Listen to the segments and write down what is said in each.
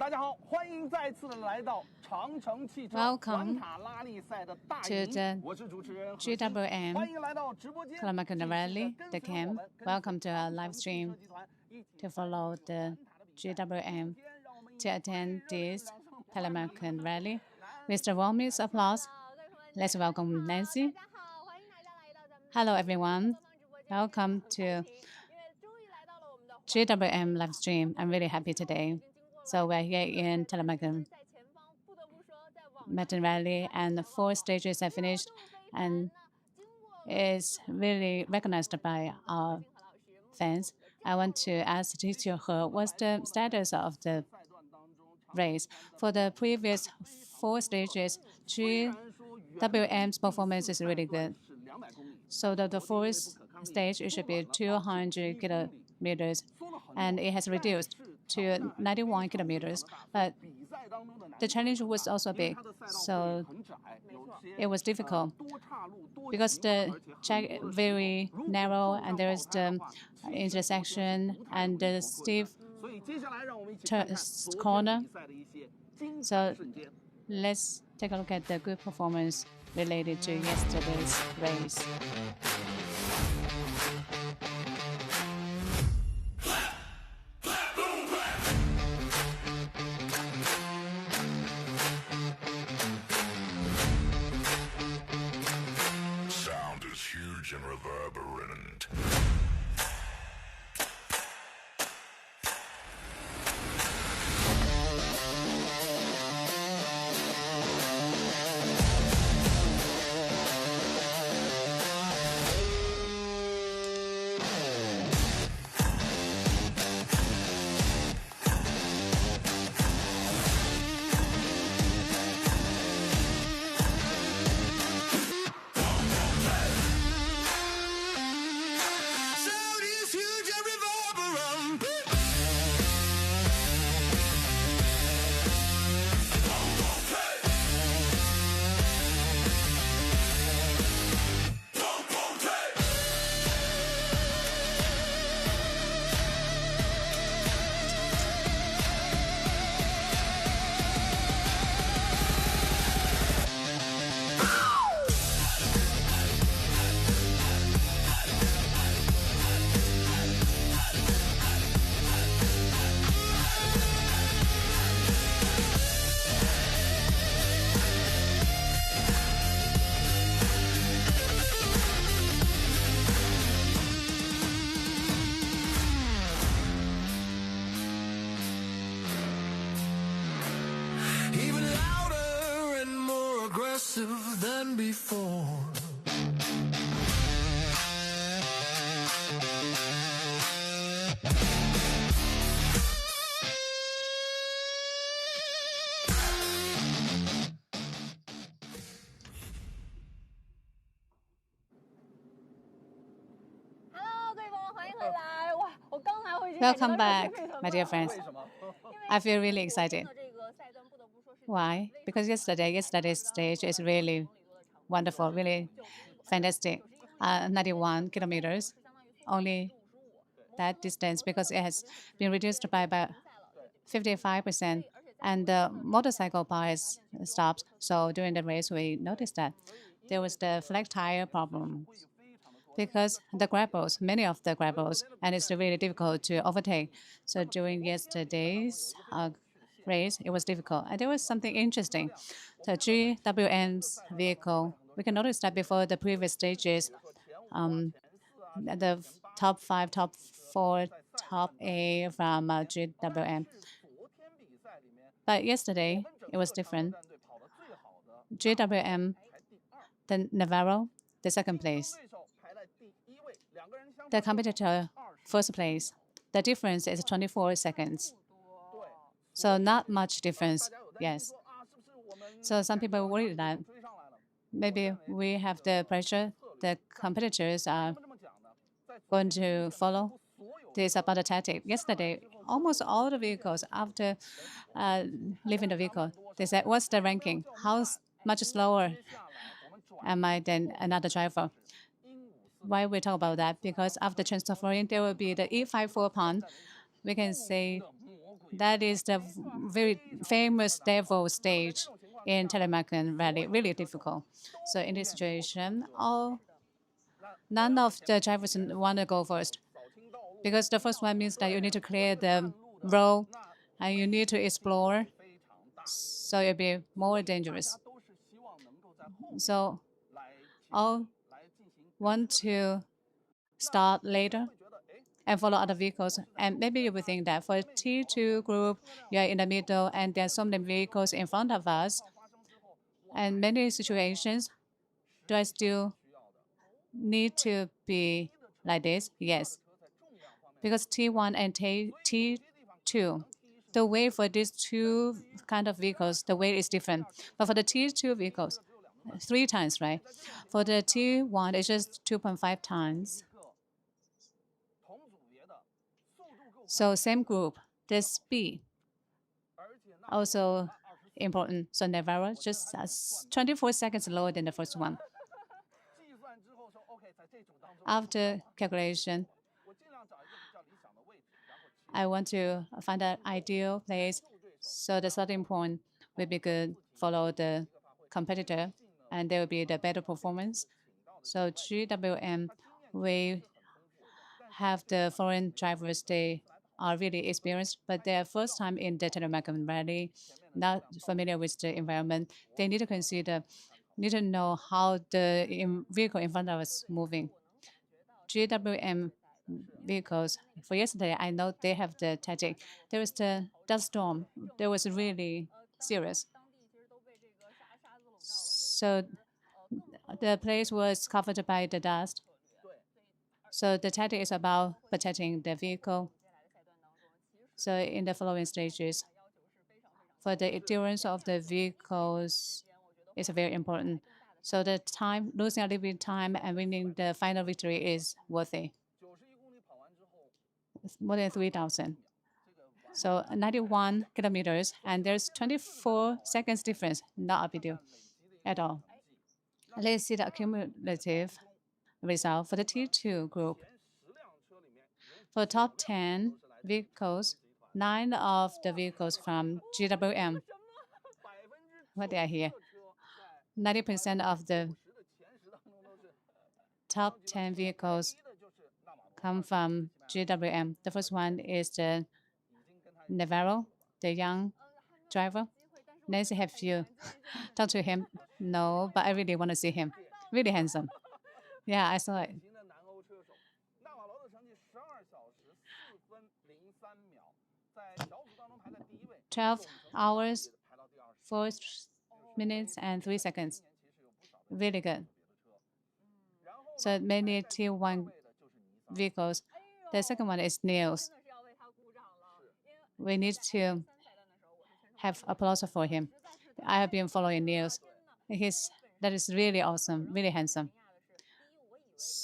Welcome to the GWM Taklimakan Rally, the camp. Welcome to our live stream to follow the GWM to attend this Taklimakan Rally. With the warmest applause, let's welcome Nancy. Hello, everyone. Welcome to GWM live stream. I'm really happy today. So we're here in Taklimakan Mountain Rally, and the 4 stages are finished, and it's really recognized by our fans. I want to ask Teacher He, what's the status of the race? For the previous 4 stages, GWM's performance is really good. So the 4th stage, it should be 200 kilometers, and it has reduced to 91 kilometers. But the challenge was also big, so it was difficult because the track is very narrow, and there is the intersection and the steep corner. So let's take a look at the good performance related to yesterday's race. Sound is huge and reverberant. Even louder and more aggressive than before. Welcome back, my dear friends. I feel really excited. Why? Because yesterday's stage is really wonderful, really fantastic. 91 kilometers, only that distance, because it has been reduced by about 55%. And the motorcycle parts stopped. So during the race, we noticed that there was the flat tire problem because the grapples, many of the grapples, and it's really difficult to overtake. So during yesterday's race, it was difficult. And there was something interesting. The GWM's vehicle, we can notice that before the previous stages, the top 5, top 4, top A from GWM. But yesterday, it was different. GWM, the Navarro, the 2nd place. The competitor, 1st place. The difference is 24 seconds. So not much difference, yes. So some people worry that maybe we have the pressure, the competitors are going to follow. This is about the tactic. Yesterday, almost all the vehicles, after leaving the vehicle, they said, what's the ranking? How much slower am I than another driver? Why we talk about that? Because after transferring, there will be the E54 pond. We can say That is the very famous devil stage in Taklimakan Valley, really difficult. So in this situation, none of the drivers want to go first because the first one means that you need to clear the road and you need to explore, so it'll be more dangerous. So all want to start later and follow other vehicles. And maybe you will think that for a T2 group, you're in the middle and there are so many vehicles in front of us. And many situations, do I still need to be like this? Yes. Because T1 and T2, the weight for these two kind of vehicles, the weight is different. But for the T2 vehicles, 3 times, right? For the T1, it's just 2.5 tons. So same group, the speed also important. So Navarro just 24 seconds lower than the first one. After calculation, I want to find an ideal place. So the starting point will be good, follow the competitor, and there will be the better performance. So GWM, we have the foreign drivers, they are really experienced, but their first time in the Taklimakan Valley, not familiar with the environment. They need to consider, need to know how the vehicle in front of us moving. GWM vehicles, for yesterday, I know they have the tactic. There was the dust storm. That was really serious. So the place was covered by the dust. So the tactic is about protecting the vehicle. So in the following stages, for the endurance of the vehicles is very important. So the time, losing a little bit of time and winning the final victory is worthy. It's more than 3,000. So 91 kilometers, and there's 24 seconds difference, not a big deal at all. Let's see the cumulative result for the T2 group. For top 10 vehicles, 9 of the vehicles from GWM, what they are here, 90% of the top 10 vehicles come from GWM. The first one is the Navarro, the young driver. Nancy, have you talked to him? No, but I really want to see him. Really handsome. Yeah, I saw it. 12 hours, 4 minutes, and 3 seconds. Really good. So many T1 vehicles. The second one is Niels. We need to have applause for him. I have been following Niels. That is really awesome, really handsome.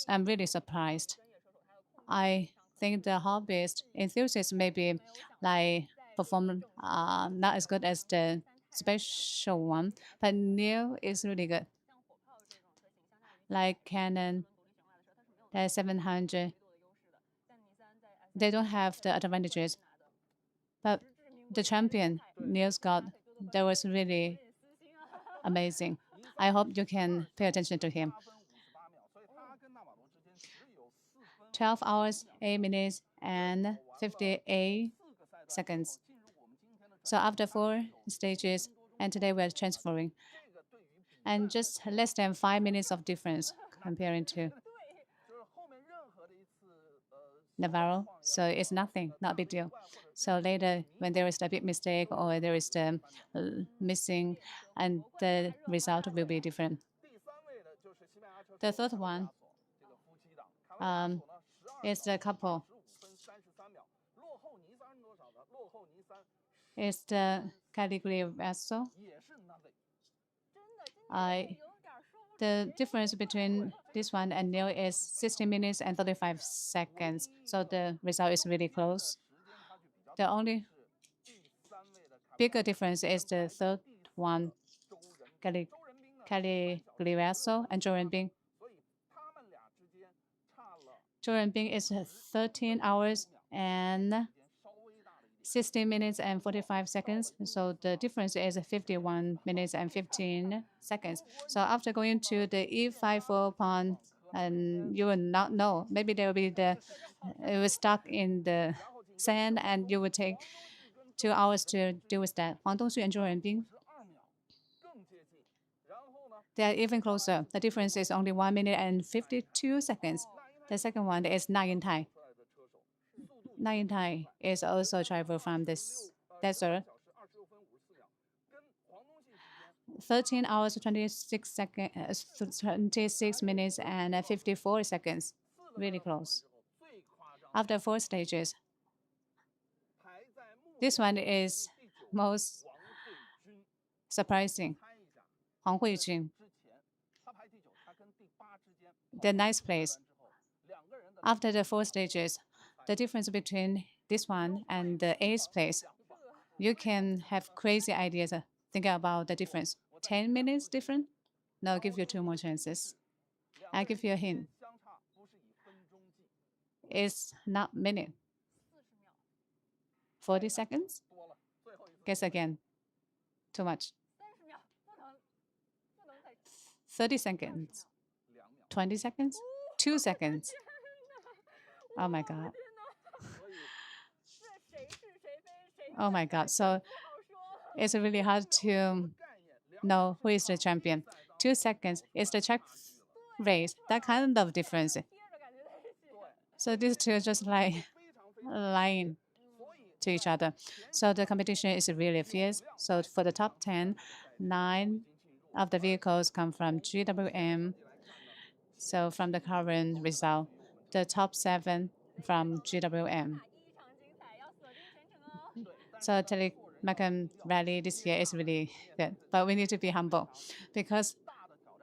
I'm really surprised. I think the hobbyist enthusiasts maybe like perform not as good as the special one, but Neil is really good. Like Canon, the 700, they don't have the advantages, but the champion Neil Scott, that was really amazing. I hope you can pay attention to him. 12 hours, 8 minutes, and 58 seconds. So after 4 stages, and today we're transferring. And just less than 5 minutes of difference comparing to Navarro. So it's nothing, not a big deal. So later, when there is a big mistake or there is the missing, and the result will be different. The third one is the couple. It's the category vessel. The difference between this one and Neil is 16 minutes and 35 seconds. So the result is really close. The only bigger difference is the third one, Kelly Gliasso and Zhou Renbing. Zhou Renbing is 13 hours and 60 minutes and 45 seconds. So the difference is 51 minutes and 15 seconds. So after going to the E54 pond, and you will not know. Maybe there will be it was stuck in the sand, and you will take 2 hours to deal with that. 黄东树研究人兵 they are even closer. The difference is only 1 minute and 52 seconds. The second one is Na Yintai. Na Yintai is also travel from this desert. 13 hours, 26 minutes and 54 seconds. Really close. After 4 stages, this one is most surprising. Huang Huijun, the ninth place. After the 4 stages, the difference between this one and the 8th place, you can have crazy ideas thinking about the difference. 10 minutes different? No, I'll give you 2 more chances. I'll give you a hint. It's not minute. 40 seconds? Guess again. Too much. 30 seconds. 20 seconds? 2 seconds. Oh my God. Oh my God. So it's really hard to know who is the champion. 2 seconds is the track race. That kind of difference. So these two are just like lying to each other. So the competition is really fierce. So for the top 10, 9 of the vehicles come from GWM. So from the current result, the top 7 from GWM. So Taklimakan rally this year is really good, but we need to be humble because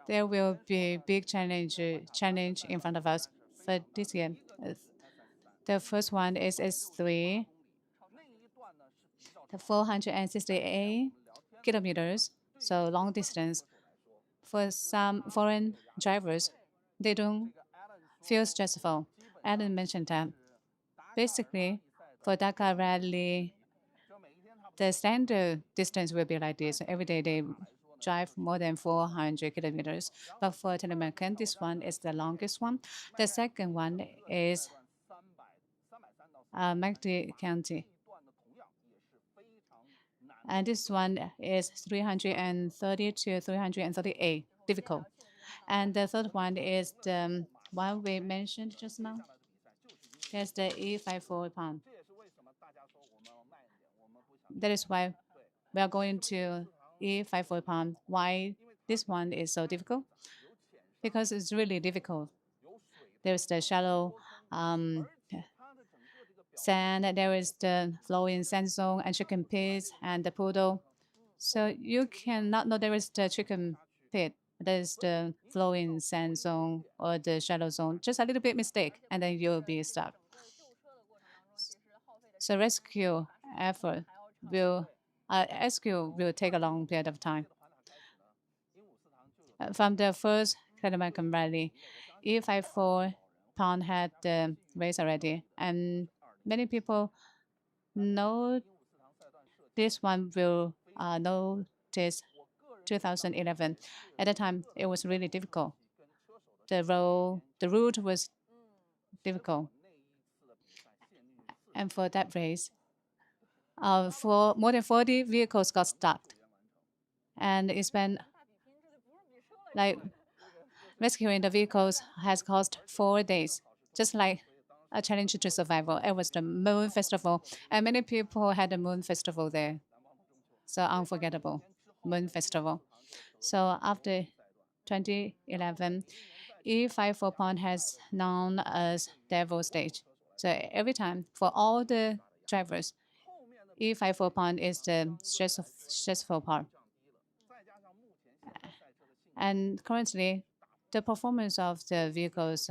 there will be big challenge in front of us for this year. The first one is S3, the 468 kilometers, so long distance. For some foreign drivers, they don't feel stressful. Alan mentioned that. Basically, for Dakar Rally, the standard distance will be like this. Every day they drive more than 400 kilometers. But for Taklimakan, this one is the longest one. The second one is Magdi County. And this one is 330 to 338, difficult. And the third one is the one we mentioned just now. There's the E54 pond. That is why we are going to E54 pond. Why this one is so difficult? Because it's really difficult. There's the shallow sand, there is the flowing sand zone and chicken pits and the poodle. So you cannot know there is the chicken pit, there's the flowing sand zone or the shallow zone. Just a little bit mistake, and then you'll be stuck. So rescue will take a long period of time. From the first Taklimakan rally, E54 pond had the race already, and many people know this one will notice 2011. At the time, it was really difficult. The route was difficult. And for that race, for more than 40 vehicles got stuck. And it's been like rescuing the vehicles has cost 4 days, just like a challenge to survival. It was the Moon Festival, and many people had the Moon Festival there. So unforgettable, Moon Festival. So after 2011, E54 pond has known as Devil Stage. So every time for all the drivers, E54 pond is the stressful part. And currently, the performance of the vehicles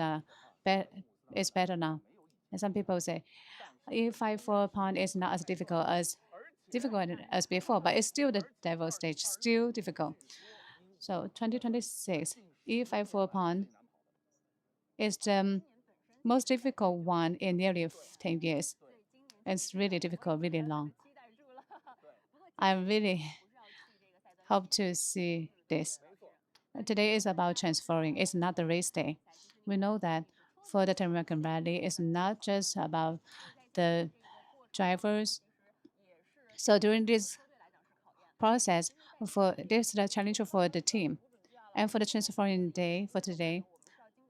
is better now. And some people say E54 pond is not as difficult as before, but it's still the Devil Stage, still difficult. So 2026, E54 pond is the most difficult one in nearly 10 years. It's really difficult, really long. I really hope to see this. Today is about transferring. It's not the race day. We know that for the Taklimakan Rally, it's not just about the drivers. So during this process, this is the challenge for the team. And for the transferring day for today,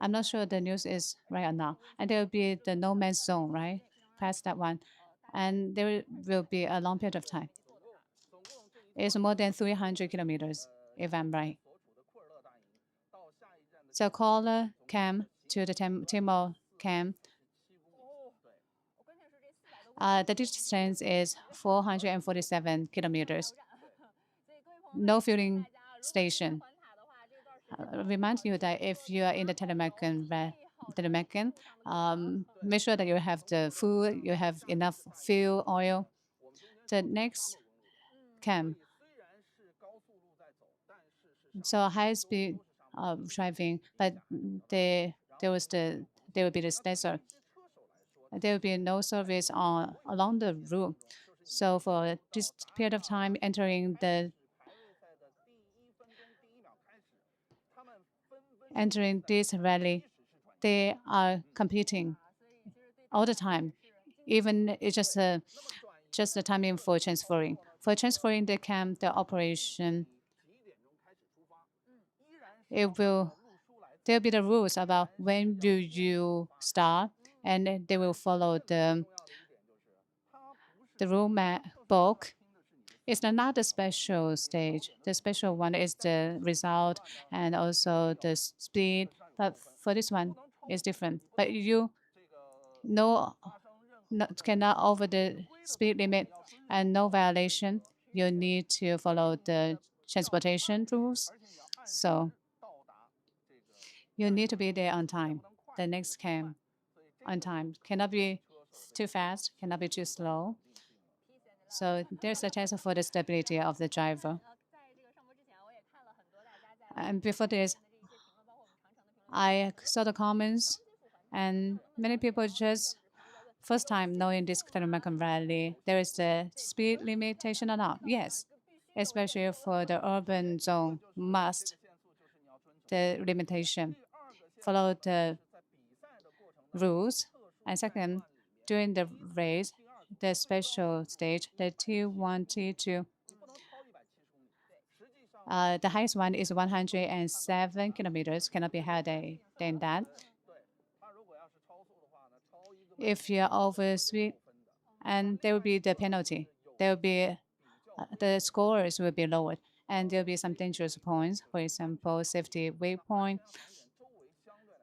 I'm not sure the news is right or not. And there will be the no man's zone, right? Past that one. And there will be a long period of time. It's more than 300 kilometers, if I'm right. So caller cam to the Timor cam. The distance is 447 kilometers. No fueling station. Remind you that if you are in the Taklimakan, make sure that you have the food, you have enough fuel, oil. The next camp, so high speed driving, but there will be the desert. There will be no service along the route. So for this period of time, entering this rally, they are competing all the time. Even it's just the timing for transferring. For transferring the camp, the operation, there'll be the rules about when do you start, and they will follow the rule book. It's not a special stage. The special one is the result and also the speed. But for this one, it's different. But you cannot over the speed limit and no violation. You need to follow the transportation rules. So you need to be there on time. The next camp on time. Cannot be too fast, cannot be too slow. So there's a test for the stability of the driver. And before this, I saw the comments, and many people just first time knowing this Taklimakan Rally. There is the speed limitation or not? Yes, especially for the urban zone, must the limitation follow the rules. And second, during the race, the special stage, the T1, T2, the highest one is 107 kilometers, cannot be higher than that. If you're over speed, and there will be the penalty. There will be the scores will be lowered, and there will be some dangerous points. For example, safety waypoint.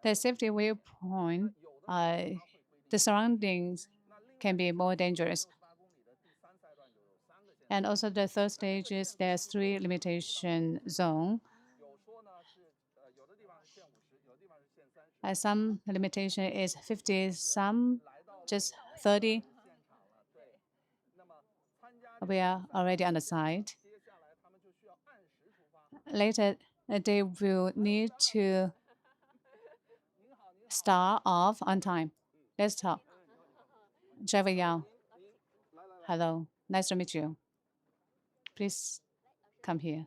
The safety waypoint, the surroundings can be more dangerous. And also the third stage is there's 3 limitation zone. Some limitation is 50, some just 30. We are already on the site. Later, they will need to start off on time. Let's talk. Driver Yao. Hello, nice to meet you. Please come here.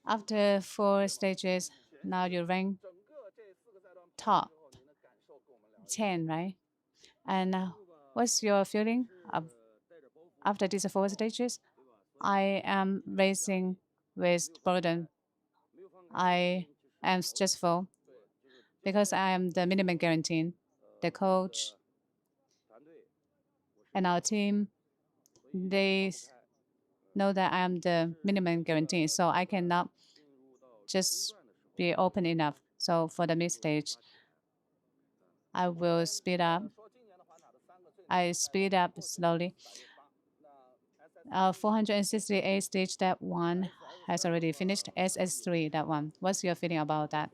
After 4 stages, now you rank top 10, right? And what's your feeling after these 4 stages? I am racing with burden. I am stressful because I am the minimum guarantee. The coach and our team, they know that I am the minimum guarantee, so I cannot just be open enough. So for the mid stage, I will speed up. I speed up slowly. 468 stage, that one has already finished. SS3, that one. What's your feeling about that?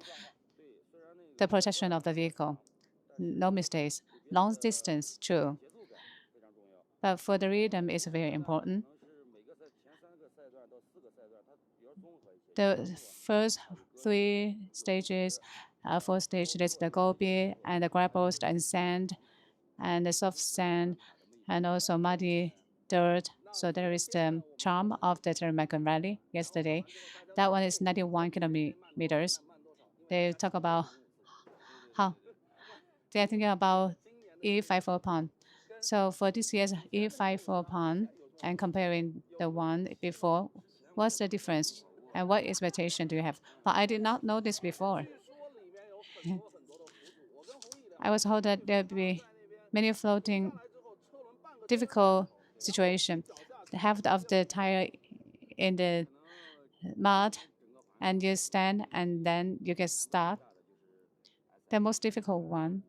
The protection of the vehicle, no mistakes. Long distance, true. But for the rhythm, it's very important. The first 3 stages fourth stage, there's the Gobi and the gravels and sand and the soft sand and also muddy dirt. So there is the charm of the Taklimakan Valley yesterday. That one is 91 kilometers. They talk about how they are thinking about E54 pond. So for this year's E54 pond and comparing the one before, what's the difference and what expectation do you have? But I did not know this before. I was told that there would be many floating difficult situation. The half of the tire in the mud and you stand and then you get stuck. The most difficult one,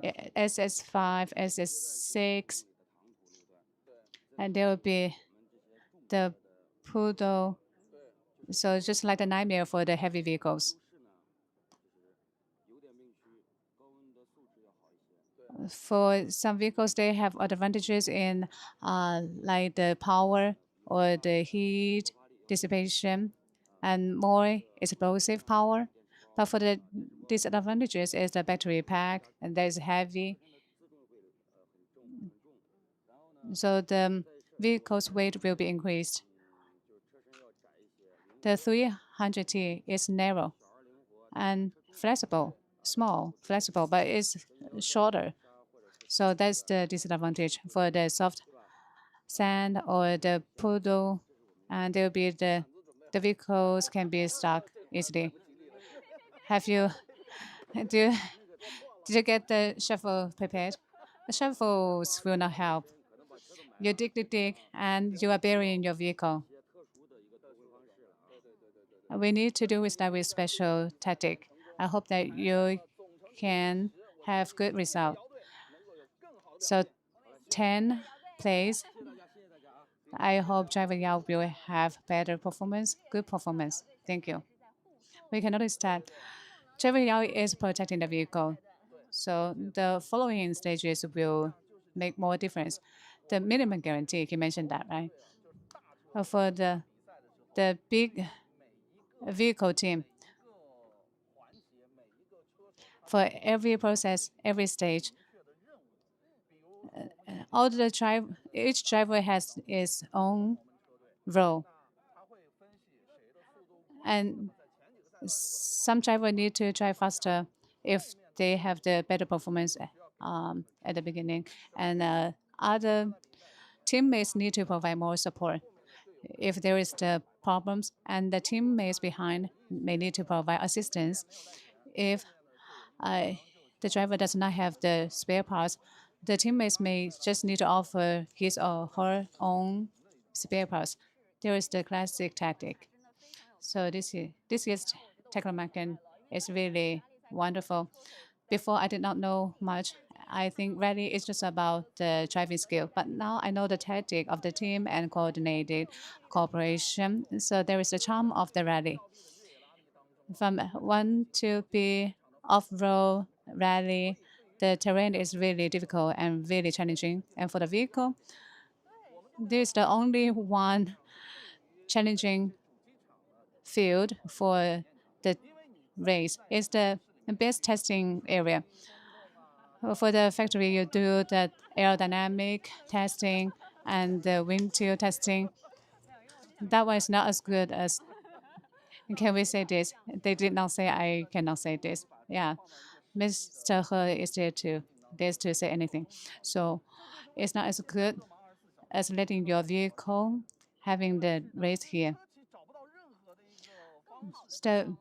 SS5, SS6, and there will be the poodle. So just like the nightmare for the heavy vehicles. For some vehicles, they have advantages in like the power or the heat dissipation and more explosive power. But for the disadvantages is the battery pack and that is heavy. So the vehicle's weight will be increased. The 300T is narrow and flexible, small, flexible, but it's shorter. So that's the disadvantage for the soft sand or the poodle, and there will be the vehicles can be stuck easily. Have you do you, did you get the shovel prepared? The shovels will not help. You dig, and you are burying your vehicle. We need to do with that with special tactic. I hope that you can have good result. So 10 plays. I hope driver Yao will have better performance, good performance. Thank you. We can notice that driver Yao is protecting the vehicle. So the following stages will make more difference. The minimum guarantee, he mentioned that, right? For the big vehicle team, for every process, every stage, each driver has its own role. And some driver need to drive faster if they have the better performance at the beginning. And other teammates need to provide more support if there is the problems, and the teammates behind may need to provide assistance. If the driver does not have the spare parts, the teammates may just need to offer his or her own spare parts. There is the classic tactic. So this year's Taklimakan is really wonderful. Before I did not know much. I think rally is just about the driving skill. But now I know the tactic of the team and coordinated cooperation. So there is the charm of the rally. From 1 to B off-road rally, the terrain is really difficult and really challenging. And for the vehicle, this is the only one challenging field for the race. It's the best testing area. For the factory, you do the aerodynamic testing and the wind chill testing. That one is not as good as. Can we say this? They did not say I cannot say this. Yeah, Mr. He is there to say anything. So it's not as good as letting your vehicle having the race here. So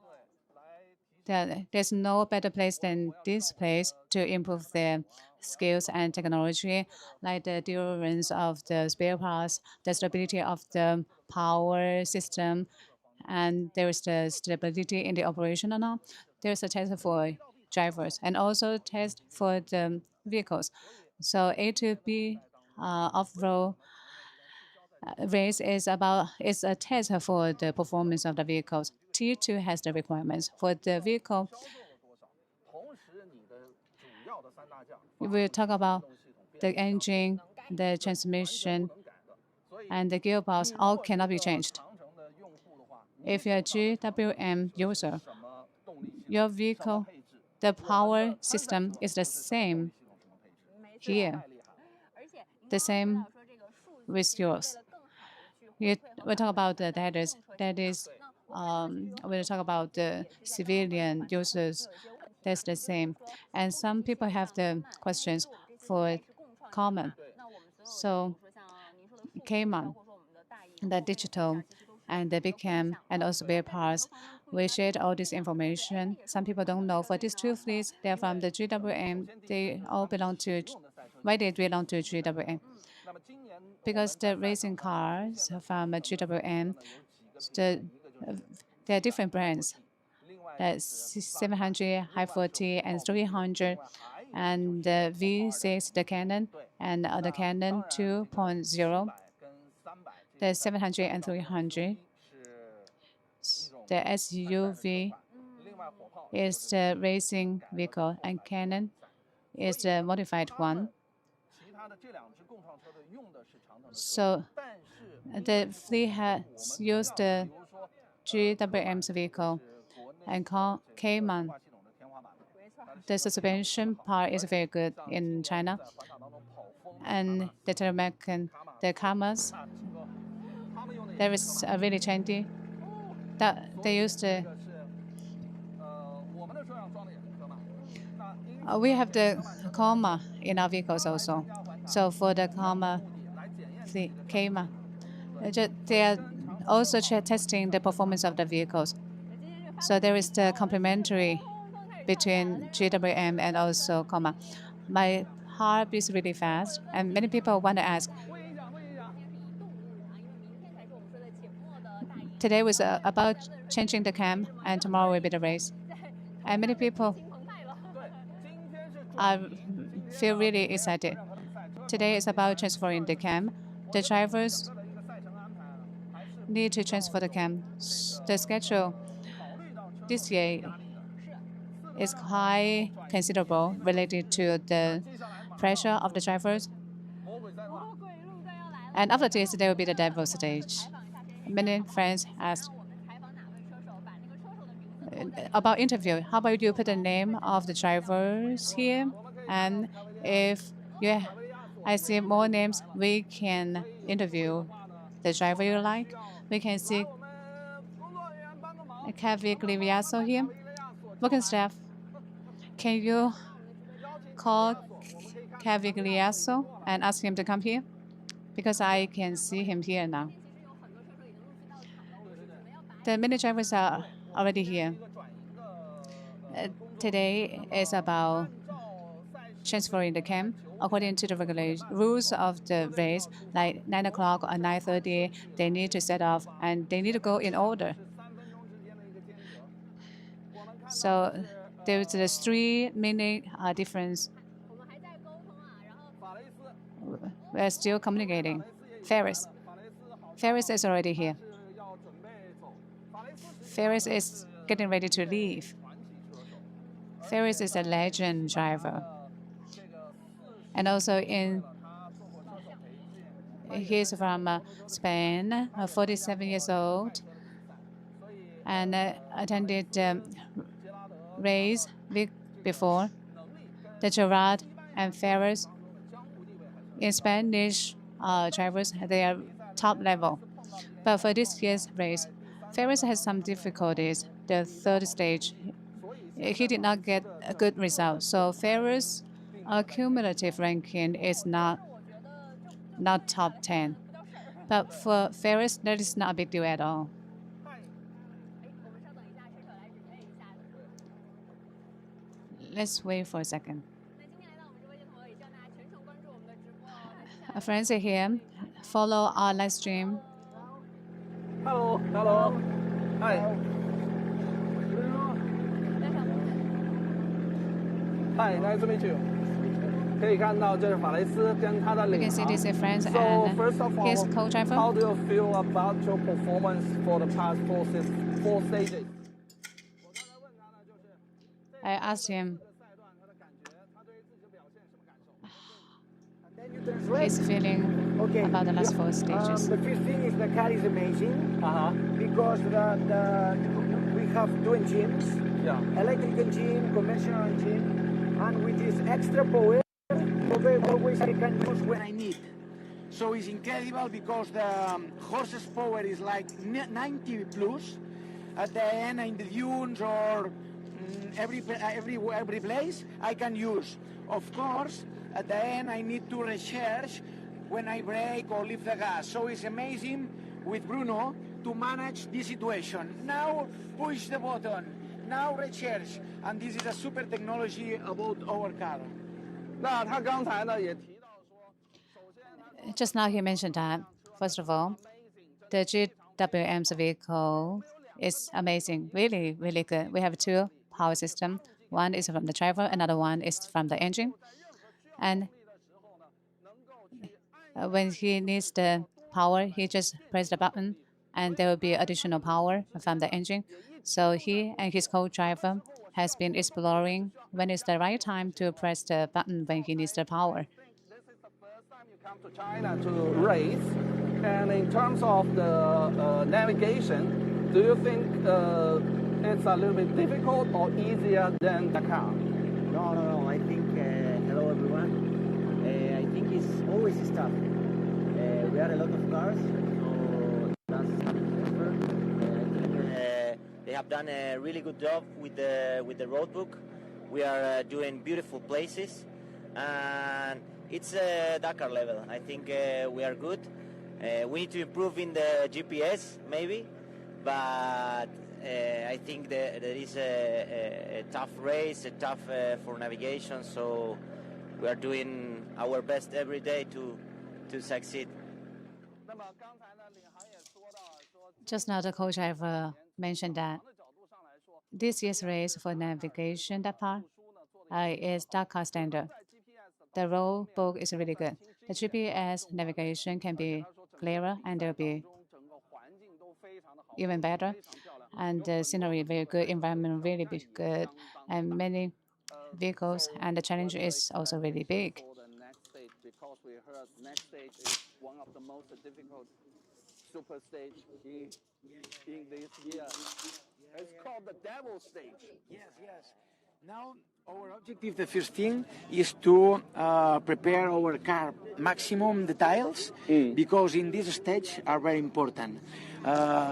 there's no better place than this place to improve their skills and technology, like the endurance of the spare parts, the stability of the power system, and there is the stability in the operation or not. There's a test for drivers and also test for the vehicles. So A to B off-road race is a test for the performance of the vehicles. T2 has the requirements for the vehicle. We will talk about the engine, the transmission, and the gearbox. All cannot be changed. If you're a GWM user, your vehicle, the power system is the same here, the same with yours. We talk about the debtors. That is, we talk about the civilian users. That's the same. And some people have the questions for common. So Cayman, the digital and the big cam and also spare parts. We shared all this information. Some people don't know. For these two fleets, they're from the GWM. They all belong to, why they belong to GWM? Because the racing cars from GWM, there are different brands. That's 700, Hi4-T, and 300, and the V6, the Canon, and the Canon 2.0. The 700 and 300. The SUV is the racing vehicle, and Canon is the modified one. So the fleet has used the GWM's vehicle and Cayman. The suspension part is very good in China. And the Taklimakan, the cameras, there is a really trendy that they used the. We have the comma in our vehicles also. So for the comma, the Cayman, they are also testing the performance of the vehicles. So there is the complementary between GWM and also comma. My heart beats really fast, and many people want to ask. Today was about changing the cam, and tomorrow will be the race. And many people feel really excited. Today is about transferring the cam. The drivers need to transfer the cam. The schedule this year is quite considerable related to the pressure of the drivers. And after this, there will be the demo stage. Many friends asked about interview. How about you put the name of the drivers here? And if I see more names, we can interview the driver you like. We can see Cavigliasso here. Working staff, can you call Cavigliasso and ask him to come here? Because I can see him here now. The many drivers are already here. Today is about transferring the cam according to the rules of the race, like 9 o'clock or 9:30, they need to set off and they need to go in order. So there's this 3-minute difference. We're still communicating. Ferris is already here. Ferris is getting ready to leave. Ferris is a legend driver. And also he's from Spain, 47 years old, and attended race week before. The Gerard and Ferris in Spanish drivers, they are top level. But for this year's race, Ferris has some difficulties. The third stage, he did not get a good result. So Ferris' cumulative ranking is not top 10. But for Ferris, that is not a big deal at all. Let's wait for a second. Friends are here. Follow our live stream. Hello. Hi. Hi, nice to meet you. 可以看到这是法雷斯跟他的 We 领 can see 航。 these friends So and first of his all, co-driver. how do you feel about your performance for the past four stages? I asked him. His feeling about the last 4 stages. The first thing is the car is amazing because we have two engines electric engine, conventional engine, and with this extra power, always I can use when I need. So it's incredible because the horse's power is like 90 plus. At the end, in the dunes or every place, I can use. Of course, at the end, I need to recharge when I brake or lift the gas. So it's amazing with Bruno to manage this situation. Now push the button, now recharge, and this is a super technology about our car. 那他刚才呢也提到说，首先它 Just now he mentioned that, first of all, the GWM's vehicle is amazing, really, really good. We have two power systems. One is from the driver, another one is from the engine. And when he needs the power, he just press the button, and there will be additional power from the engine. So he and his co-driver has been exploring when is the right time to press the button when he needs the power. This is the first time you come to China to race, and in terms of the navigation, do you think it's a little bit difficult or easier than Dakar? No. I think, hello everyone. I think it's always tough. We are a lot of cars, so that's effort. I think they have done a really good job with the road book. We are doing beautiful places, and it's Dakar level. I think we are good. We need to improve in the GPS maybe, but I think there is a tough race, a tough for navigation. So we are doing our best every day to succeed. 那么刚才呢，领航也说到说， Just now the co-driver mentioned that 的角度上来说， this year's race for navigation Dakar is Dakar standard. 在 GPS 的 The road book is really good. The GPS navigation can be clearer and there will be 中整个环境都非常的好， even better. 非常漂亮。 And the scenery very good, environment really be good, and many vehicles, and the challenge is also really big. For the next stage, because we heard next stage is one of the most difficult super stage in this year. It's called the devil stage. Yes. Now our objective, the first thing, is to prepare our car maximum details because in this stage are very important.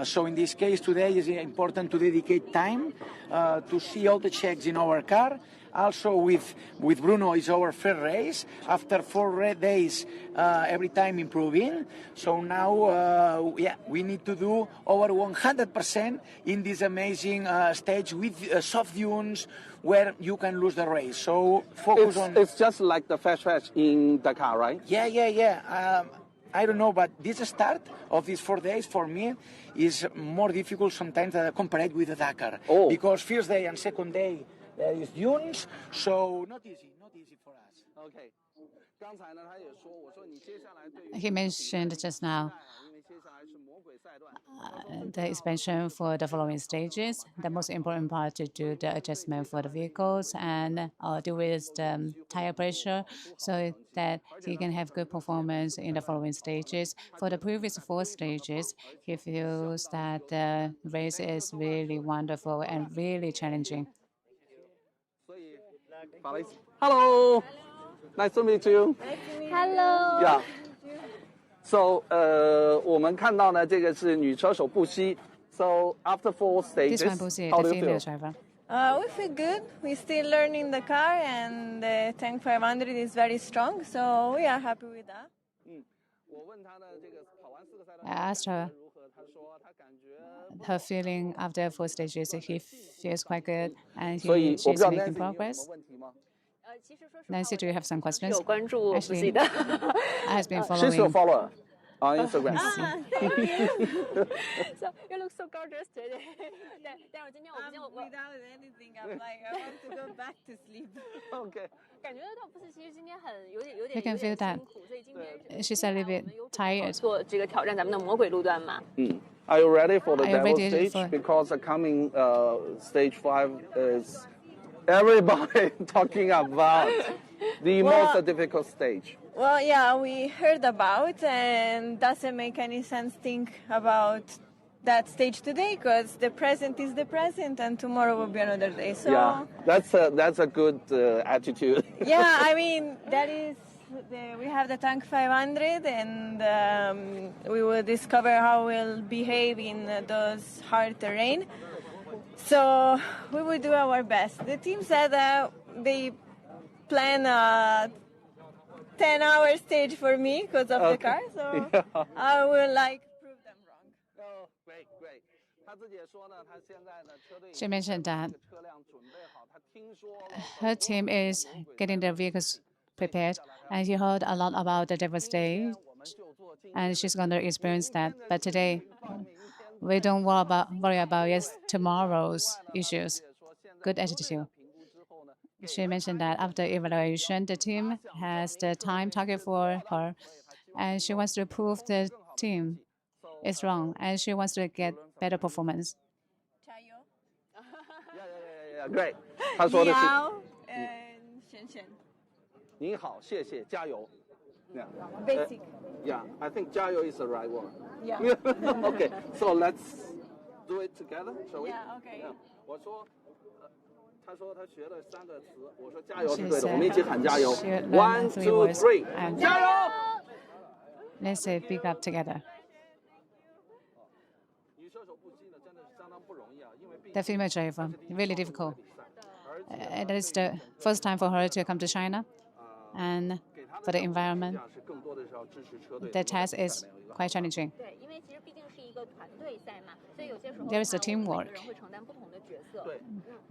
So in this case today is important to dedicate time to see all the checks in our car. Also with Bruno is our first race. After 4 days, every time improving. So now, we need to do over 100% in this amazing stage with soft dunes where you can lose the race. So focus on. It's just like the fast in Dakar, right? Yeah. I don't know, but this start of these 4 days for me is more difficult sometimes compared with the Dakar. Oh. Because first day and second day there is dunes, so not easy for us. Okay. 刚才呢，他也说，我说你接下来对于 He mentioned just now 因为接下来是魔鬼赛段。 the expansion for the following stages. The most important part to do the adjustment for the vehicles and deal with the tire pressure so that he can have good performance in the following stages. For the previous 4 stages, he feels that the race is really wonderful and really challenging. 所以，法雷斯 ，Hello, nice to meet you. Hello. Yeah. So, 我们看到呢，这个是女车手布希。So after 4 This stages, one, Busi, how the do you female feel? driver. We feel good. We're still learning the car, and the Tank 500 is very strong, so we are happy with that. 我问她呢，这个跑完4个赛段 I asked her 如何，她说她感觉 her feeling after 4 stages. He feels quite good and 所以我 she's 不知道 making Nancy 你有什 progress. 么问题吗 Nancy, do you have some questions? 有关注我不记 Actually, 得。 I has been ？She's your following. follower on Instagram. Thank you. So you look so gorgeous today. 但是今天我 Without anything, I'm like, I want to go back to sleep. Okay. 感觉到不是，其实今天有点 You can feel that 辛苦，所以今天 she's a little bit tired. 做这个挑战咱们的魔鬼路段嘛。 Are you ready for the Are you devil ready stage? for- Because the coming stage 5 is everybody talking about the Well- most difficult stage. Well, yeah, we heard about, and doesn't make any sense think about that stage today because the present is the present and tomorrow will be another day. So Yeah, that's a good attitude. yeah, I mean we have the Tank 500 and we will discover how we'll behave in those hard terrain. So we will do our best. The team said they plan a 10-hour stage for me because of the car, so Yeah. I will prove them wrong. Oh, great, great. 他自己也说呢，他现在呢车队 She mentioned that 车辆准备好，他听说了 her team is getting their vehicles prepared, and he heard a lot about the Devil Stage, 我们就做今 and she's going to experience that. But today, we don't worry about tomorrow's issues. 说现在 Good attitude. 评估之后呢， She mentioned that after evaluation, the team has the time target for her, and she wants to prove the team is wrong, and she wants to get better performance. yeah, great. 他说的是 Shen Shen. 你好，谢谢，加油。Yeah. Basic. Yeah, I think 加油 is the right word. Yeah. Okay, so let's do it together, shall we? Yeah, okay. 我说，他说他学了3个词，我说加油是对的，我们一起喊加油。she learned 1, 3 2, words, 3， and 加油！ let's say big up together. 女射手不羁呢，真的是相当不容易啊，因为毕 The 竟 female driver, really difficult. It is the first time for her to come to China, and for the environment, 是更多的是要支持车队。 the task is quite challenging. 对，因为其实毕竟是一个团队赛嘛，所以有些时候 There is a 的话我们每 teamwork. 个人会承担不同的角色。对，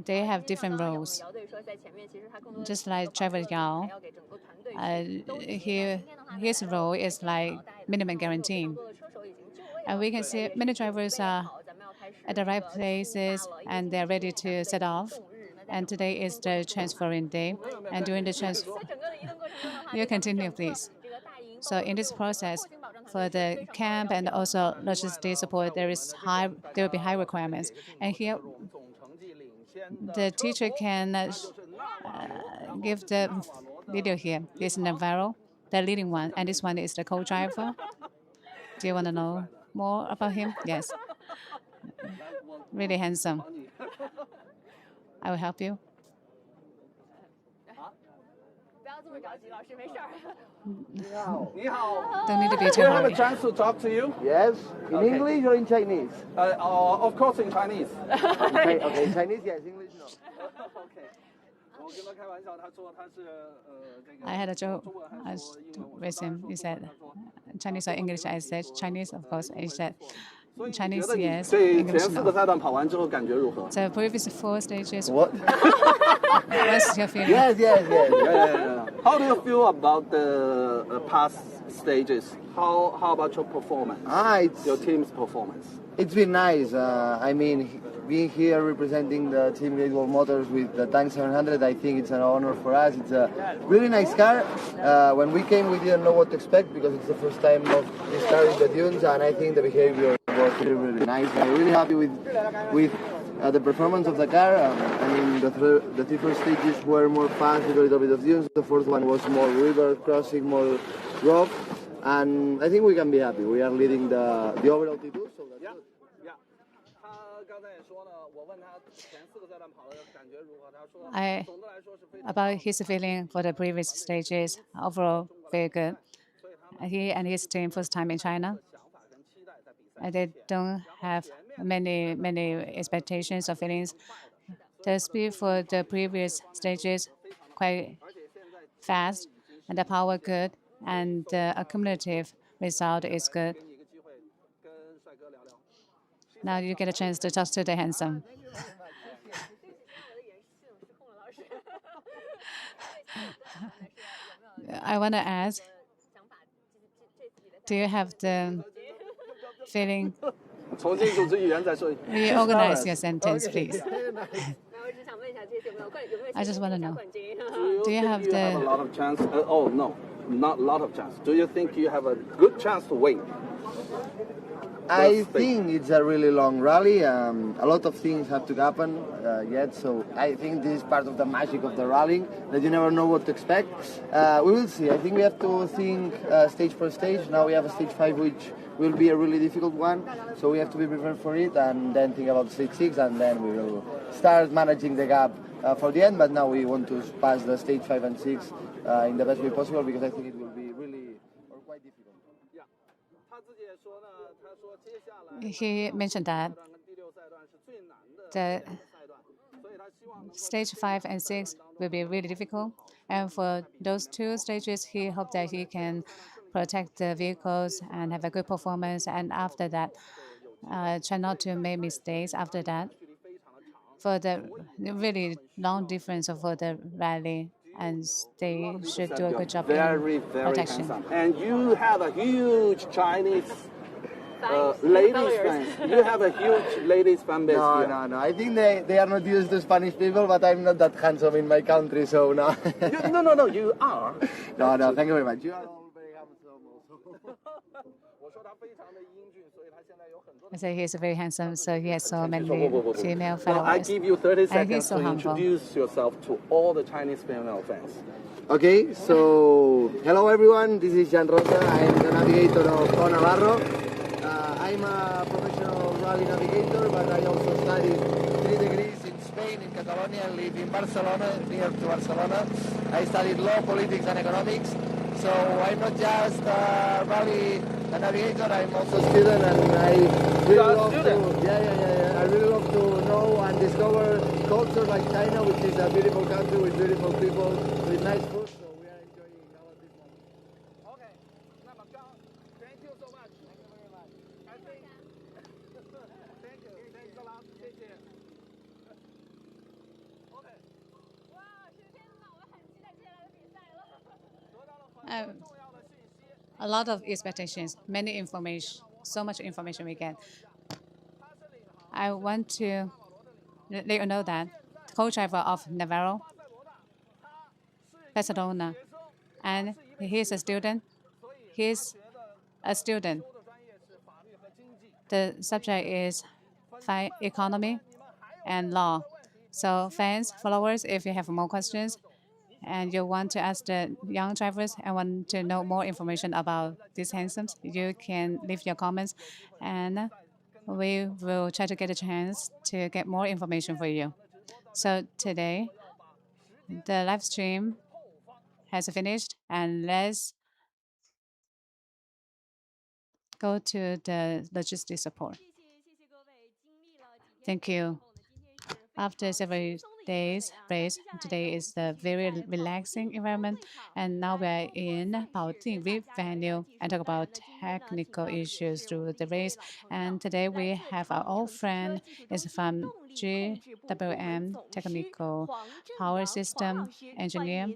They have 今天 different 刚刚 roles. 姚队说在前面，其实他更多的 Just 是 like 一个 Trevor 帮助 Yao, 还要给整个团队去都一起 he, 今天的话呢 his role is like minimum 更 guarantee. 多的车手已经就位 And 了 we can see many drivers are 好，咱们要开始 at the right 这个 places 出发了 and they're ready to set off. 动日那在 And today is the transferring day. And during the 在整个的移动过程中的话， you 这个 continue, please. 这个大营 So in this process, for the camp and also logistic support, there will be high requirements. And here, 总成绩领先的 the teacher can 就是纳瓦 give the video here. This is Navarro, the leading one, and this one is the co-driver. Do you want to know more about him? Yes. Really handsome. I will help you. 不要这么着急，老师没事儿。你好。 Don't need to be Do too you have a hurried. chance to talk to you? Yes, in Okay. English or in Chinese? Of course in Chinese. Okay, okay, Chinese, yes, English, no. OK，我跟他开玩笑，他说他是这个 I had a joke 中文还是说英文？我 with 说当然 him. 说 He 中 said 文，他说 Chinese or English. I said Chinese, of course. He said 所以你 Chinese, 觉得你 yes. 这 English, 前4 no. 个赛段跑完之后感觉如何？ So previous 4 stages. What? What's your feeling? Yes, yes, yes. How do you feel about the past stages? How about your performance? Your team's performance? It's been nice. I mean, being here representing the team Great Wall Motors with the Tank 700, I think it's an honor for us. It's a really nice car. When we came, we didn't know what to expect because it's the first time of this car in the dunes, and I think the behavior was really, really nice. I'm really happy with the performance of the car. I mean, the 3 first stages were more fast with a little bit of dunes. The 4th one was more river crossing, more rough, and I think we can be happy. We are leading the overall T2, so that's good. 他刚才也说了，我问他前4个赛段跑的感觉如何，他说 I 总的来说是非常 about his feeling for the previous stages. Overall, very good. He and his team first time in China. 想法跟期待在比赛 And they don't have many expectations or feelings. The speed for the previous stages quite fast, and the power good, and the accumulative result is good. 给你一个机会跟帅哥聊聊。 Now you get a chance to talk to the handsome. I want to ask, do you have the feeling? 重新组织语言再说一遍。 Reorganize your sentence, please. 那我只想问一下，这些有没有有没有 I just want to know. 冠军？ Do you have think you have a the? lot of chance? Oh no, not a lot of chance. Do you think you have a good chance to win? I think it's a really long rally. A lot of things have to happen yet, so I think this is part of the magic of the rallying, that you never know what to expect. We will see. I think we have to think stage per stage. Now we have a stage 5 which will be a really difficult one. So we have to be prepared for it and then think about stage 6, and then we will start managing the gap for the end. But now we want to pass the stage 5 and 6 in the best way possible, because I think it will be really or quite difficult. He mentioned that the stage 5 and 6 will be really difficult. And for those two stages, he hoped that he can protect the vehicles and have a good performance. And after that, try not to make mistakes after that. For the really long difference for the rally, and they should do a good job in protection. Handsome. And you have a huge Chinese ladies fans. You have a huge ladies fan base here. No. I think they are not used to Spanish people, but I'm not that handsome in my country, so no. No, you are. No, thank you very much. You are all very handsome also. I say he's very handsome, so he has so many female followers. Now I give you 30 And seconds he's so to humble. introduce yourself to all the Chinese female fans. Okay, so hello everyone, this is Jan Rosa. I'm the navigator of O Navarro. I'm a professional rally navigator, but I also studied 3 degrees in Spain, in Catalonia, and live in Barcelona, near to Barcelona. I studied law, politics, and economics. So I'm not just a rally navigator, I'm also a student, and I really love to, I really love to know and discover culture like China, which is a beautiful country with beautiful people, with nice food. So we are enjoying our this moment. Okay, thank you so much. Thank you very much. Thank you. Thanks a lot. Take care. Okay. A lot of expectations, many information, so much information we get. I want to let you know that co-driver of Navarro, Barcelona, and he's a student. He's a student. The subject is economy and law. So fans, followers, if you have more questions and you want to ask the young drivers and want to know more information about these handsomes, you can leave your comments, and we will try to get a chance to get more information for you. So today, the live stream has finished, and let's go to the logistics support. Thank you. After several days race, today is a very relaxing environment, and now we are in Baoting VIP venue and talk about technical issues through the race. And today we have our old friend is from GWM Technical Power System Engineer,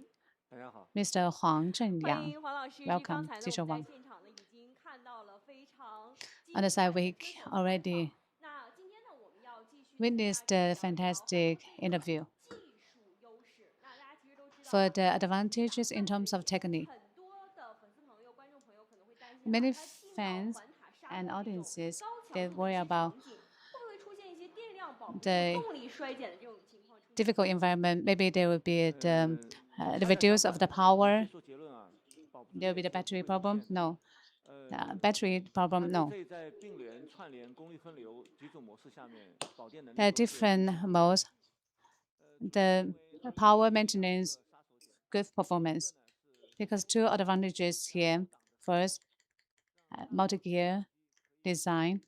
Mr. Huang Zhenyang. Welcome, Teacher Wang. On the side, we already witnessed a fantastic interview. For the advantages in terms of technique, many fans and audiences, they worry about the difficult environment. Maybe there will be the reduce of the power. There will be the battery problem. No. Battery problem, no. There are different modes. The power maintenance, good performance. Because two advantages here. First, multi-gear design,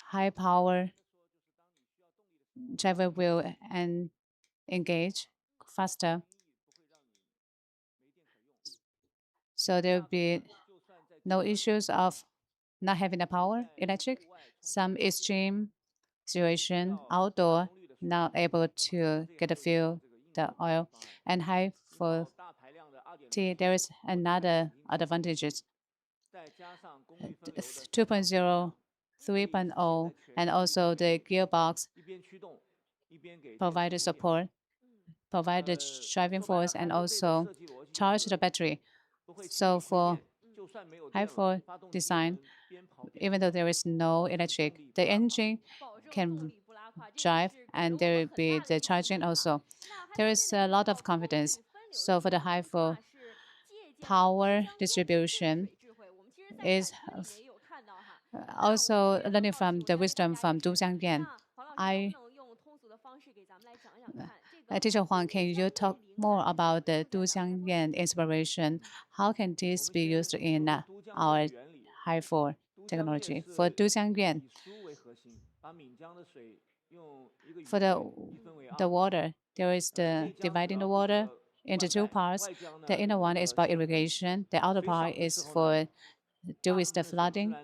high power, driver will engage faster. So there will be no issues of not having the power, electric. Some extreme situation, outdoor, not able to get a fuel, the oil. And high for T, there is another advantages. 2.0, 3.0, and also the gearbox provide the support, provide the driving force, and also charge the battery. So for Hi4 design, even though there is no electric, the engine can drive, and there will be the charging also. There is a lot of confidence. So for the Hi4 power distribution, is also learning from the wisdom from Du Xiangyan. Teacher Huang, can you talk more about the Du Xiangyan inspiration? How can this be used in our Hi4 technology? For Du Xiangyan, for the water, there is the dividing the water into two parts. The inner one is about irrigation. The outer part is for deal with the flooding.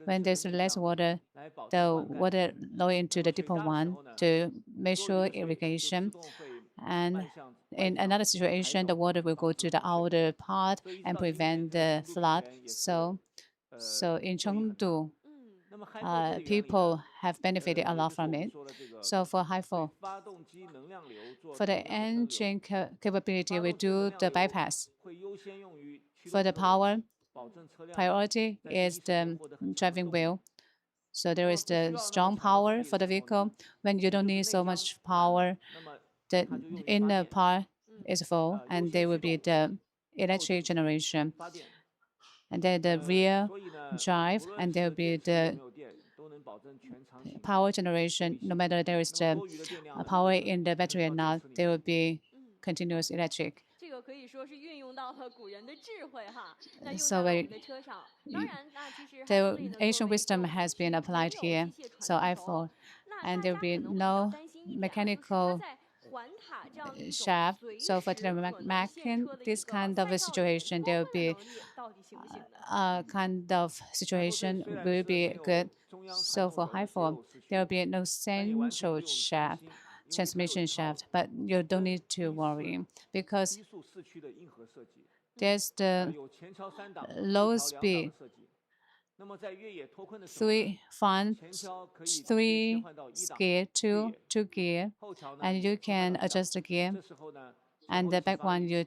When there's less water, the water flow into the deeper one to make sure irrigation. And in another situation, the water will go to the outer part and prevent the flood. So in Chengdu, people have benefited a lot from it. So for Hi4, for the engine capability, we do the bypass. For the power, priority is the driving wheel. So there is the strong power for the vehicle. When you don't need so much power, the inner part is full, and there will be the electric generation. And then the rear drive, and there will be the power generation. No matter there is the power in the battery or not, there will be continuous electric. So the ancient wisdom has been applied here. So I4, and there will be no mechanical shaft. So for Taklimakan, this kind of a situation, there will be a kind of situation will be good. So for Hi4, there will be no central shaft, transmission shaft, but you don't need to worry because there's the low speed, three gear, two gear, and you can adjust the gear. And the back one, you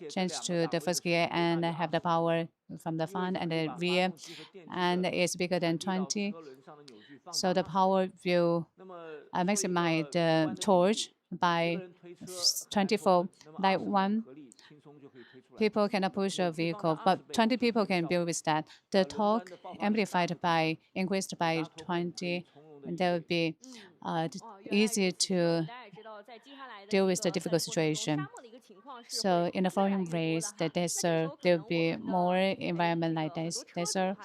change to the first gear and have the power from the front and the rear, and it's bigger than 20. So the power will maximize the torque by 24. Like one people cannot push a vehicle, but 20 people can build with that. The torque amplified by increased by 20, and that would be easy to deal with the difficult situation. So in the following race, the desert, there will be more environment like desert.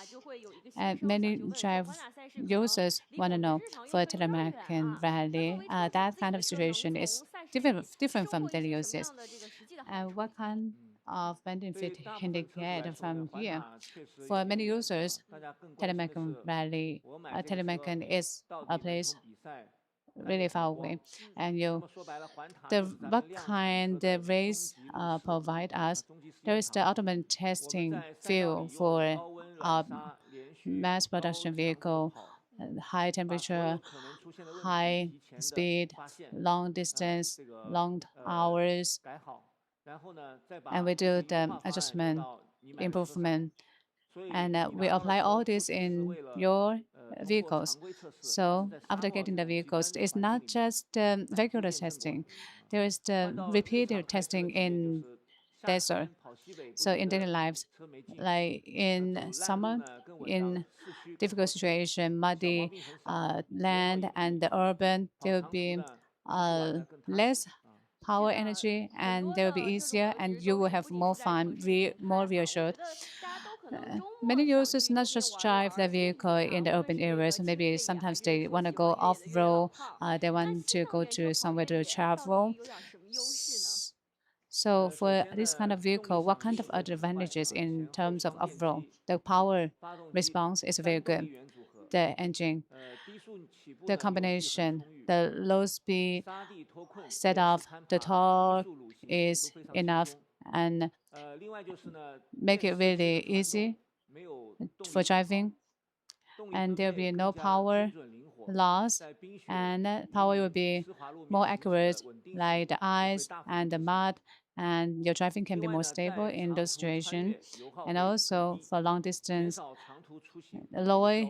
And many drive users want to know for Taklimakan rally, that kind of situation is different from daily uses. What kind of benefit can they get from here? For many users, Taklimakan rally, Taklimakan is a place really far away, and what kind of race provide us? There is the ultimate testing field for mass production vehicle, high temperature, high speed, long distance, long hours, and we do the adjustment, improvement, and we apply all this in your vehicles. So after getting the vehicles, it's not just regular testing. There is the repeated testing in desert. So in daily lives, like in summer, in difficult situation, muddy land and the urban, there will be less power energy, and they will be easier, and you will have more fun, more reassured. Many users not just drive their vehicle in the urban areas. Maybe sometimes they want to go off-road. They want to go to somewhere to travel. So for this kind of vehicle, what kind of advantages in terms of off-road? The power response is very good. The engine, the combination, the low speed setup, the torque is enough, and make it really easy for driving. And there will be no power loss, and power will be more accurate, like the ice and the mud, and your driving can be more stable in those situations. And also for long distance, lower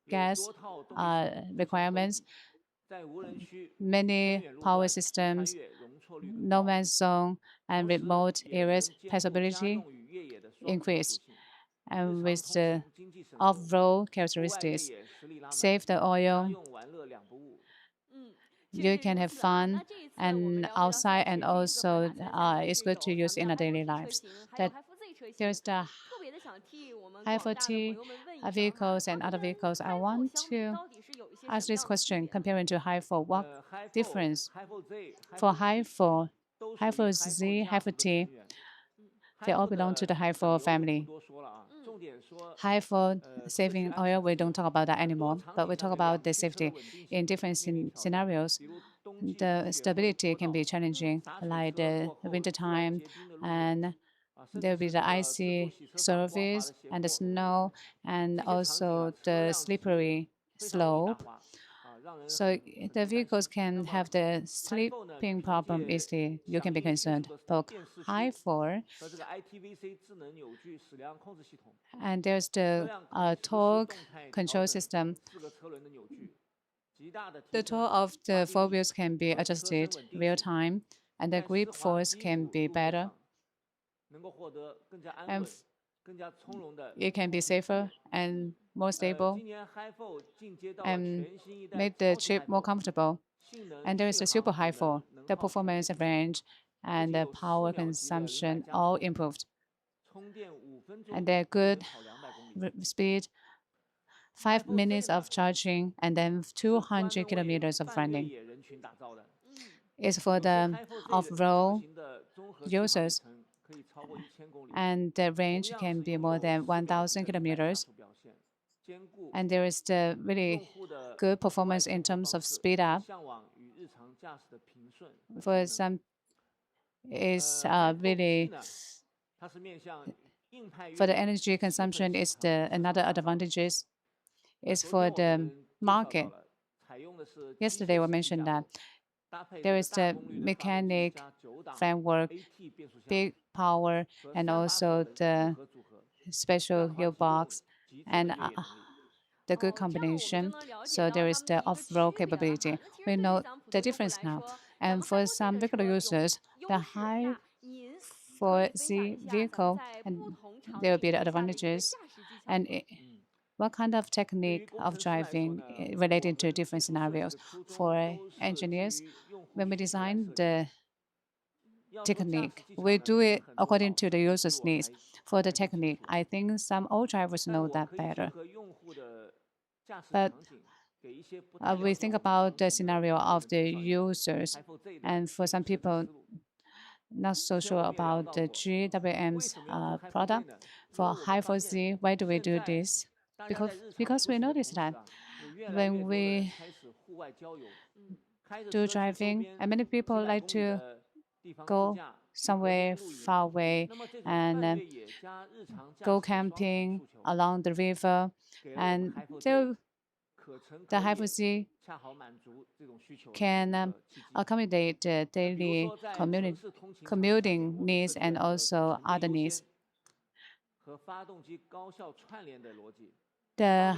gas requirements, many power systems, no man's zone, and remote areas passability increased. and with the off-road characteristics. Save the oil. You can have fun and outside, and also it's good to use in our daily lives. That there's the Hi4-T vehicles and other vehicles. I want to ask this question comparing to Hi4. What difference for Hi4, Hi4Z, Hi4T? They all belong to the Hi4 family. Hi4 saving oil, we don't talk about that anymore, but we talk about the safety in different scenarios. The stability can be challenging, like the winter time, and there will be the icy surface and the snow, and also the slippery slope. So the vehicles can have the sleeping problem easily. You can be concerned. But Hi4, and there's the torque control system. The torque of the four wheels can be adjusted real time, and the grip force can be better. And it can be safer and more stable and make the trip more comfortable. And there is the Super Hi4, the performance range and the power consumption all improved. And they're good speed, 5 minutes of charging, and then 200 kilometers of running. It's for the off-road users, and the range can be more than 1,000 kilometers. And there is the really good performance in terms of speed up. For some, it's really for the energy consumption. It's another advantages. Is for the market. Yesterday we mentioned that there is the mechanic framework, big power, and also the special gearbox, and the good combination. So there is the off-road capability. We know the difference now. And for some regular users, the Hi4Z vehicle, and there will be the advantages. And what kind of technique of driving related to different scenarios? For engineers, when we design the technique, we do it according to the user's needs. For the technique, I think some old drivers know that better. But we think about the scenario of the users, and for some people, not so sure about the GWM's product. For Hi4Z, why do we do this? Because we notice that when we do driving, and many people like to go somewhere far away and go camping along the river, and the Hi4Z can accommodate daily commuting needs and also other needs. There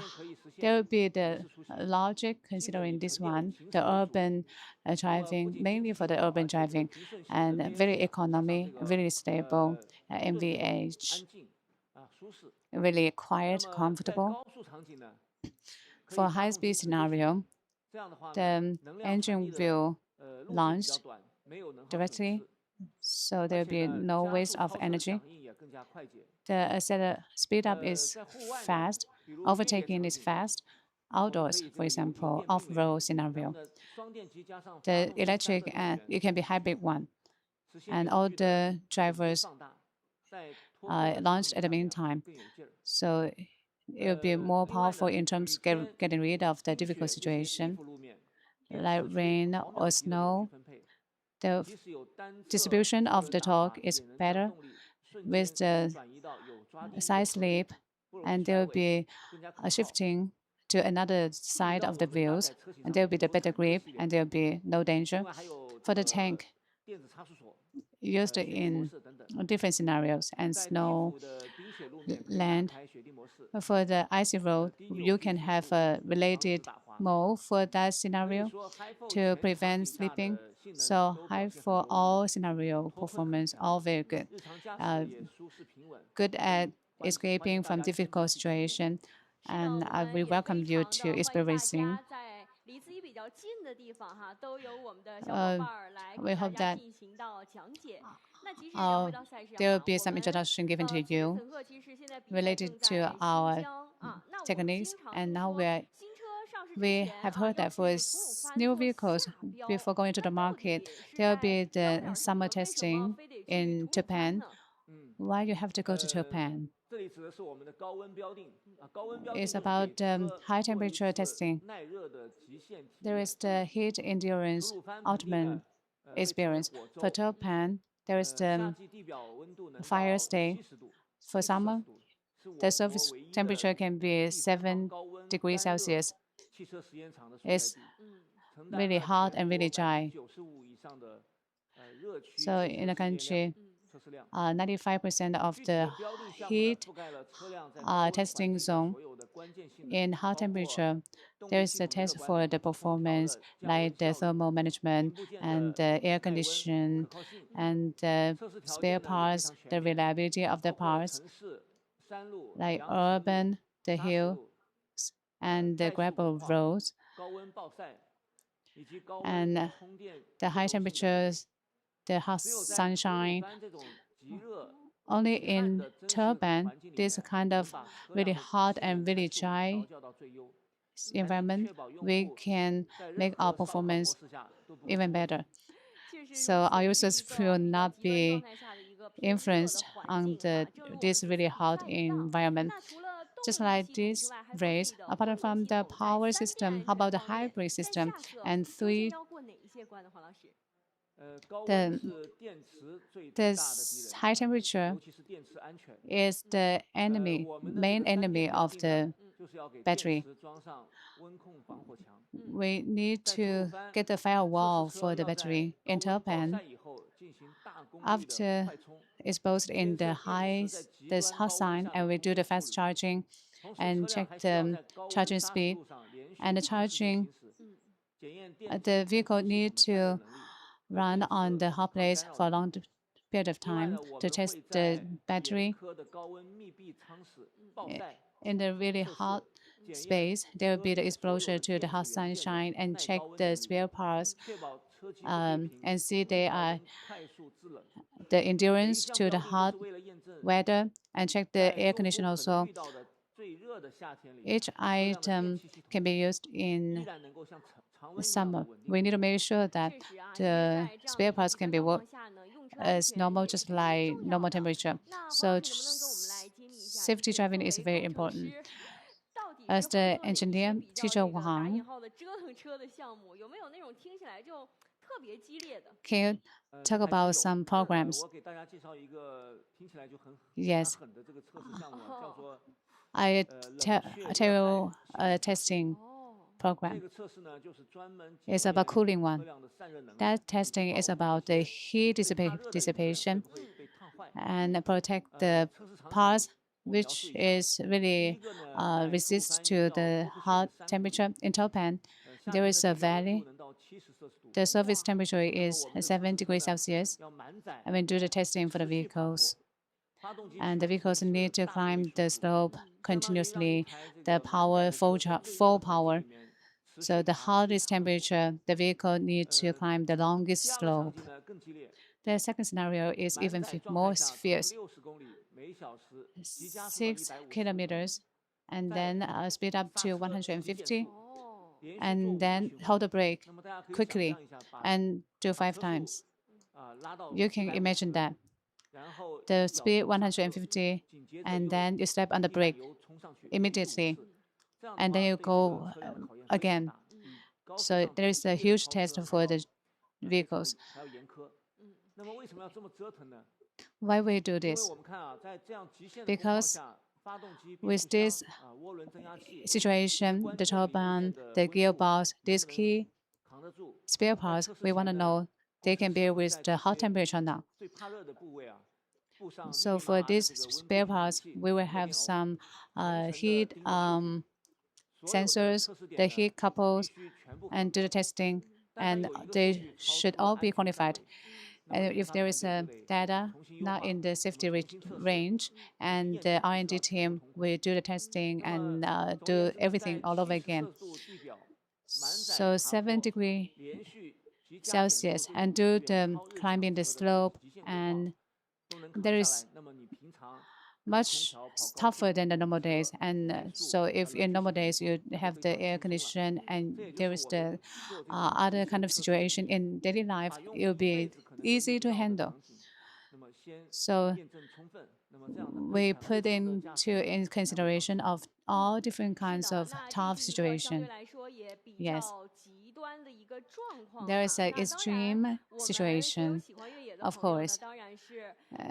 will be the logic considering this one, the urban driving, mainly for the urban driving, and very economy, really stable, MVH, really quiet, comfortable. For high-speed scenario, the engine will launch directly, so there will be no waste of energy. The speed up is fast, overtaking is fast. Outdoors, for example, off-road scenario, the electric it can be hybrid one, and all the drivers launched at the meantime. So it will be more powerful in terms of getting rid of the difficult situation, like rain or snow. The distribution of the torque is better with the side slip, and there will be a shifting to another side of the wheels, and there will be the better grip, and there will be no danger. For the tank, used in different scenarios, and snow, land. For the icy road, you can have a related mode for that scenario to prevent slipping. So for all scenario performance, all very good. Good at escaping from difficult situation. And we welcome you to experiencing. We hope that there will be some introduction given to you related to our techniques. And now we have heard that for new vehicles, before going to the market, there will be the summer testing in Japan. Why you have to go to Japan? It's about high temperature testing. There is the heat endurance ultimate experience. For Japan, there is the fire stay. For summer, the surface temperature can be 7 degrees Celsius. It's really hot and really dry. So in the country, 95% of the heat testing zone in hot temperature, there is a test for the performance, like the thermal management and the air condition and the spare parts, the reliability of the parts, like urban, the hills, and the gravel roads, and the high temperatures, the hot sunshine. Only in Turban, this kind of really hot and really dry environment, we can make our performance even better. So our users will not be influenced on this really hot environment. Just like this race, apart from the power system, how about the hybrid system? And the high temperature is the main enemy of the battery. We need to get the firewall for the battery in Japan. After exposed in this hot sign, and we do the fast charging and check the charging speed and the charging. The vehicle need to run on the hot place for a long period of time to test the battery. In the really hot space, there will be the exposure to the hot sunshine and check the spare parts and see they are the endurance to the hot weather and check the air conditioner also. Each item can be used in summer. We need to make sure that the spare parts can be worked as normal, just like normal temperature. So safety driving is very important. As the engineer, teacher Wang, can you talk about some programs? Yes. I tell you a testing program. It's about cooling one. That testing is about the heat dissipation and protect the parts which is really resist to the hot temperature. In Japan, there is a valley. The surface temperature is 7 degrees Celsius, and we do the testing for the vehicles. And the vehicles need to climb the slope continuously, the power, full power. So the hottest temperature, the vehicle needs to climb the longest slope. The second scenario is even more fierce. 6 kilometers, and then speed up to 150, and then hold the brake quickly and do 5 times. You can imagine that. The speed 150, and then you step on the brake immediately, and then you go again. So there is a huge test for the vehicles. Why we do this? Because with this situation, the turbine, the gearbox, these key spare parts, we want to know they can bear with the hot temperature now. So for these spare parts, we will have some heat sensors, the heat couples, and do the testing, and they should all be qualified. if there is a data not in the safety range, and the R&D team will do the testing and do everything all over again. So 7 degrees Celsius and do the climbing the slope, and there is much tougher than the normal days. And so if in normal days you have the air condition and there is the other kind of situation in daily life, it will be easy to handle. So we put in consideration of all different kinds of tough situation. Yes. There is an extreme situation, of course.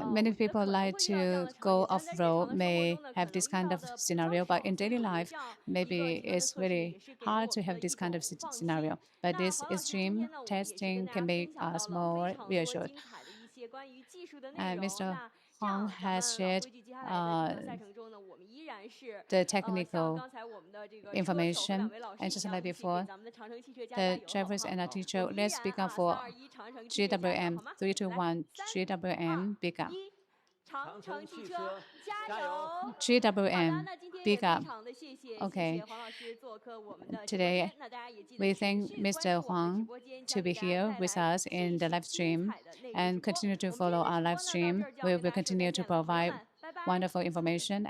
Many people like to go off-road, may have this kind of scenario, but in daily life, maybe it's really hard to have this kind of scenario. But this extreme testing can make us more reassured. Mr. Huang has shared the technical information. And just like before, the drivers and our teacher, let's speak up for GWM 321 GWM big up. GWM big up. Okay. Today, we thank Mr. Huang to be here with us in the live stream and continue to follow our live stream. We will continue to provide wonderful information.